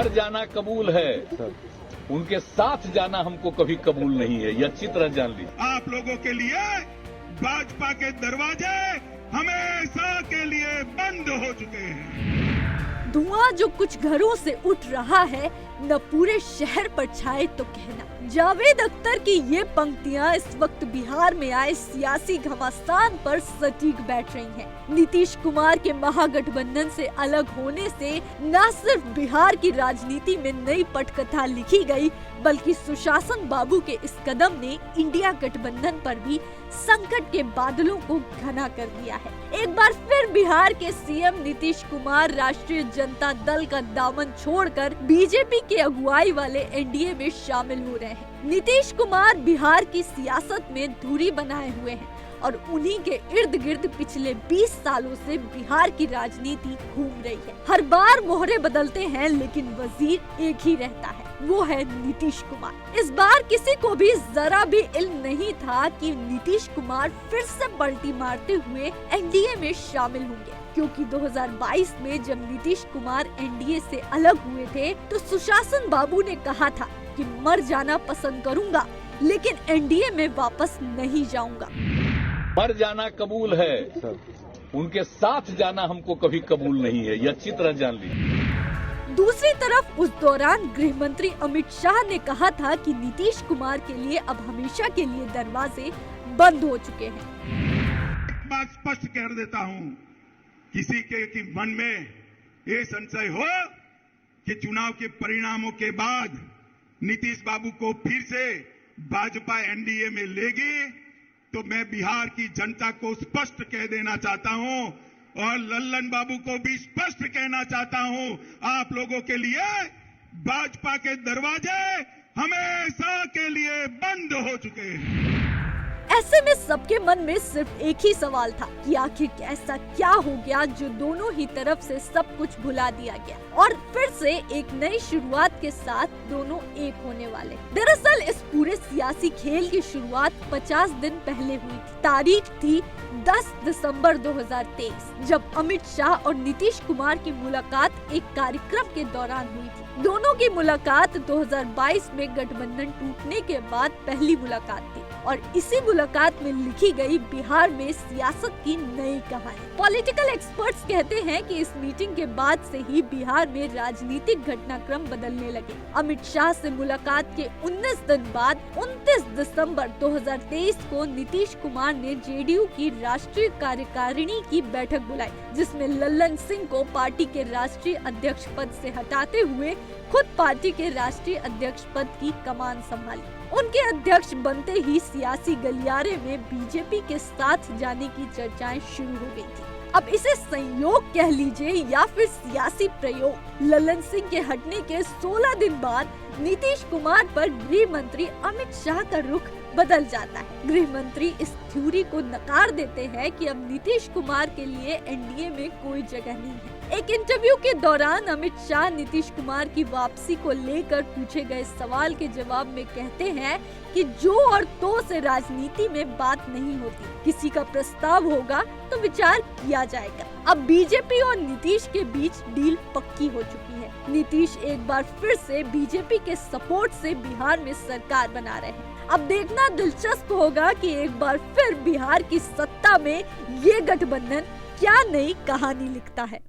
मर जाना कबूल है, उनके साथ जाना हमको कभी कबूल नहीं है। ये अच्छी तरह जान लीजिए। आप लोगों के लिए भाजपा के दरवाजे हमेशा के लिए बंद हो चुके हैं। धुआं जो कुछ घरों से उठ रहा है, न पूरे शहर पर छाए तो कहना। जावेद अख्तर की ये पंक्तियां इस वक्त बिहार में आए सियासी घमासान पर सटीक बैठ रही हैं। नीतीश कुमार के महागठबंधन से अलग होने से न सिर्फ बिहार की राजनीति में नई पटकथा लिखी गई, बल्कि सुशासन बाबू के इस कदम ने इंडिया गठबंधन पर भी संकट के बादलों को घना कर दिया है। एक बार फिर बिहार के सीएम नीतीश कुमार राष्ट्रीय जनता दल का दामन छोड़कर बीजेपी के अगुवाई वाले एनडीए में शामिल हो रहे हैं। नीतीश कुमार बिहार की सियासत में धुरी बनाए हुए हैं और उन्हीं के इर्द गिर्द पिछले 20 सालों से बिहार की राजनीति घूम रही है। हर बार मोहरे बदलते हैं, लेकिन वजीर एक ही रहता है, वो है नीतीश कुमार। इस बार किसी को भी जरा भी इल्म नहीं था कि नीतीश कुमार फिर से पलटी मारते हुए एनडीए में शामिल होंगे, क्योंकि 2022 में जब नीतीश कुमार एनडीए से अलग हुए थे तो सुशासन बाबू ने कहा था कि मर जाना पसंद करूंगा, लेकिन एनडीए में वापस नहीं जाऊंगा। मर जाना कबूल है, उनके साथ जाना हमको कभी कबूल नहीं है। ये अच्छी तरह जान लीजिए। दूसरी तरफ उस दौरान गृह मंत्री अमित शाह ने कहा था कि नीतीश कुमार के लिए अब हमेशा के लिए दरवाजे बंद हो चुके हैं। बात स्पष्ट कर देता हूं, किसी के मन में ये संशय हो कि चुनाव के परिणामों के बाद नीतीश बाबू को फिर से भाजपा एनडीए में लेगी, तो मैं बिहार की जनता को स्पष्ट कह देना चाहता हूं और लल्लन बाबू को भी स्पष्ट कहना चाहता हूं, आप लोगों के लिए भाजपा के दरवाजे हमेशा के लिए बंद हो चुके हैं। ऐसे में सबके मन में सिर्फ एक ही सवाल था कि आखिर ऐसा क्या हो गया जो दोनों ही तरफ से सब कुछ भुला दिया गया और फिर से एक नई शुरुआत के साथ दोनों एक होने वाले। दरअसल इस पूरे सियासी खेल की शुरुआत 50 दिन पहले हुई थी। तारीख थी 10 दिसंबर 2023, जब अमित शाह और नीतीश कुमार की मुलाकात एक कार्यक्रम के दौरान हुई थी। दोनों की मुलाकात 2022 में गठबंधन टूटने के बाद पहली मुलाकात थी और इसी मुलाकात में लिखी गई बिहार में सियासत की नई कहानी। पॉलिटिकल एक्सपर्ट्स कहते हैं कि इस मीटिंग के बाद से ही बिहार में राजनीतिक घटनाक्रम बदलने लगे। अमित शाह से मुलाकात के 19 दिन बाद 29 दिसंबर 2023 को नीतीश कुमार ने जेडीयू की राष्ट्रीय कार्यकारिणी की बैठक बुलाई, जिसमें लल्लन सिंह को पार्टी के राष्ट्रीय अध्यक्ष पद से हटाते हुए खुद पार्टी के राष्ट्रीय अध्यक्ष पद की कमान संभाली। उनके अध्यक्ष बनते ही सियासी गलियारे में बीजेपी के साथ जाने की चर्चाएं शुरू हो गई थी। अब इसे संयोग कह लीजिए या फिर सियासी प्रयोग। लल्लन सिंह के हटने के 16 दिन बाद नीतीश कुमार पर गृह मंत्री अमित शाह का रुख बदल जाता है। गृह मंत्री इस थ्योरी को नकार देते हैं कि अब नीतीश कुमार के लिए एनडीए में कोई जगह नहीं है। एक इंटरव्यू के दौरान अमित शाह नीतीश कुमार की वापसी को लेकर पूछे गए सवाल के जवाब में कहते हैं कि जो और तो से राजनीति में बात नहीं होती, किसी का प्रस्ताव होगा तो विचार किया जाएगा। अब बीजेपी और नीतीश के बीच डील पक्की हो चुकी है। नीतीश एक बार फिर से बीजेपी के सपोर्ट से बिहार में सरकार बना रहे हैं। अब देखना दिलचस्प होगा कि एक बार फिर बिहार की सत्ता में ये गठबंधन क्या नई कहानी लिखता है।